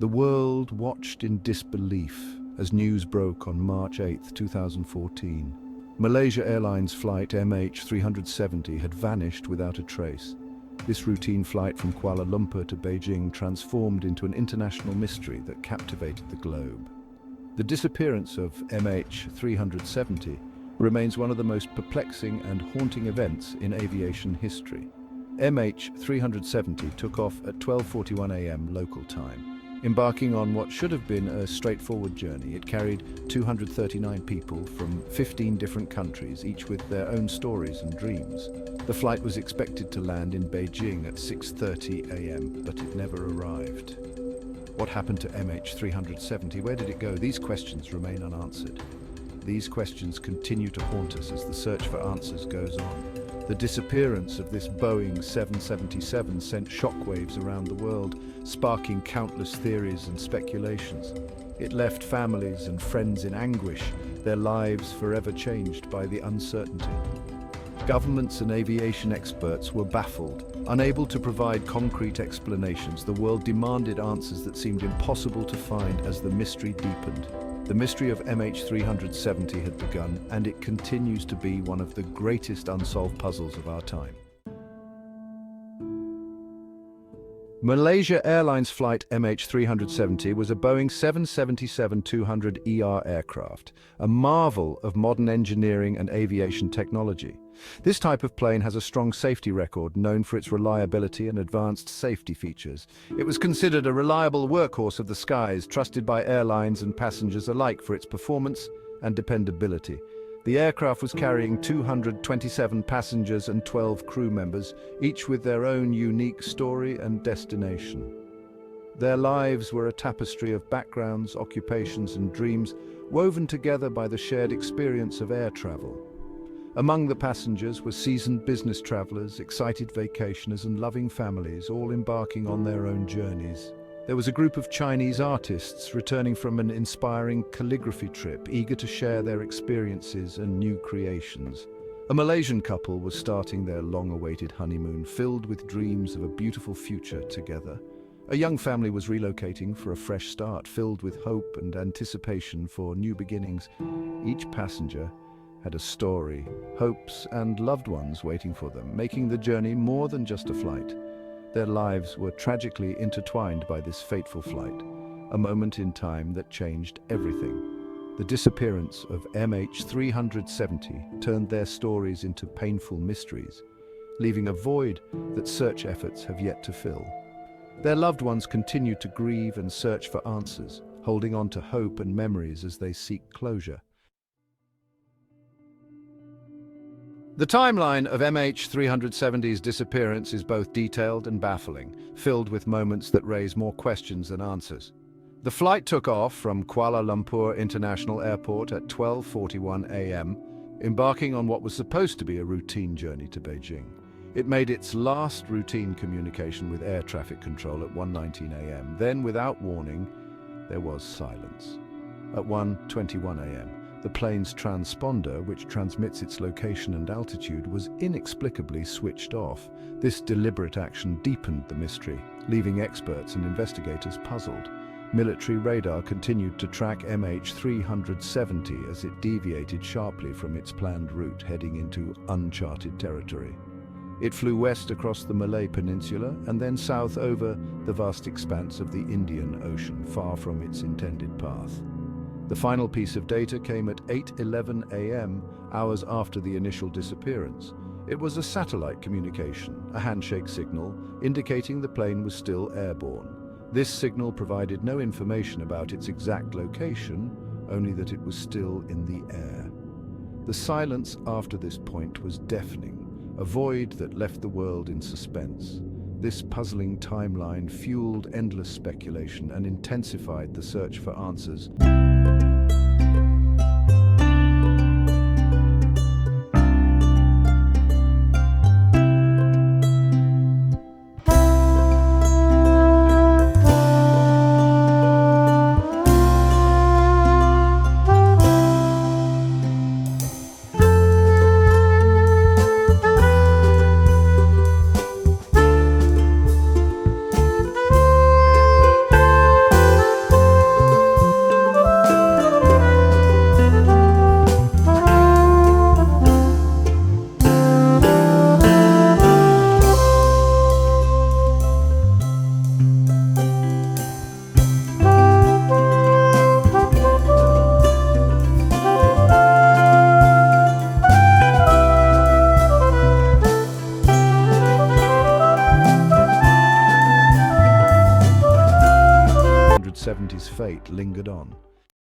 The world watched in disbelief as news broke on March 8, 2014. Malaysia Airlines Flight MH370 had vanished without a trace. This routine flight from Kuala Lumpur to Beijing transformed into an international mystery that captivated the globe. The disappearance of MH370 remains one of the most perplexing and haunting events in aviation history. MH370 took off at 12:41 a.m. local time. Embarking on what should have been a straightforward journey, it carried 239 people from 15 different countries, each with their own stories and dreams. The flight was expected to land in Beijing at 6:30 a.m., but it never arrived. What happened to MH370? Where did it go? These questions remain unanswered. These questions continue to haunt us as the search for answers goes on. The disappearance of this Boeing 777 sent shockwaves around the world, sparking countless theories and speculations. It left families and friends in anguish, their lives forever changed by the uncertainty. Governments and aviation experts were baffled. Unable to provide concrete explanations, the world demanded answers that seemed impossible to find as the mystery deepened. The mystery of MH370 had begun, and it continues to be one of the greatest unsolved puzzles of our time. Malaysia Airlines Flight MH370 was a Boeing 777-200ER aircraft, a marvel of modern engineering and aviation technology. This type of plane has a strong safety record, known for its reliability and advanced safety features. It was considered a reliable workhorse of the skies, trusted by airlines and passengers alike for its performance and dependability. The aircraft was carrying 227 passengers and 12 crew members, each with their own unique story and destination. Their lives were a tapestry of backgrounds, occupations, and dreams, woven together by the shared experience of air travel. Among the passengers were seasoned business travelers, excited vacationers, and loving families, all embarking on their own journeys. There was a group of Chinese artists returning from an inspiring calligraphy trip, eager to share their experiences and new creations. A Malaysian couple was starting their long-awaited honeymoon, filled with dreams of a beautiful future together. A young family was relocating for a fresh start, filled with hope and anticipation for new beginnings. Each passenger had a story, hopes, and loved ones waiting for them, making the journey more than just a flight. Their lives were tragically intertwined by this fateful flight, a moment in time that changed everything. The disappearance of MH370 turned their stories into painful mysteries, leaving a void that search efforts have yet to fill. Their loved ones continue to grieve and search for answers, holding on to hope and memories as they seek closure. The timeline of MH370's disappearance is both detailed and baffling, filled with moments that raise more questions than answers. The flight took off from Kuala Lumpur International Airport at 12:41 a.m., embarking on what was supposed to be a routine journey to Beijing. It made its last routine communication with air traffic control at 1:19 a.m. Then, without warning, there was silence. At 1:21 a.m., the plane's transponder, which transmits its location and altitude, was inexplicably switched off. This deliberate action deepened the mystery, leaving experts and investigators puzzled. Military radar continued to track MH370 as it deviated sharply from its planned route, heading into uncharted territory. It flew west across the Malay Peninsula and then south over the vast expanse of the Indian Ocean, far from its intended path. The final piece of data came at 8:11 a.m., hours after the initial disappearance. It was a satellite communication, a handshake signal, indicating the plane was still airborne. This signal provided no information about its exact location, only that it was still in the air. The silence after this point was deafening, a void that left the world in suspense. This puzzling timeline fueled endless speculation and intensified the search for answers. fate lingered on.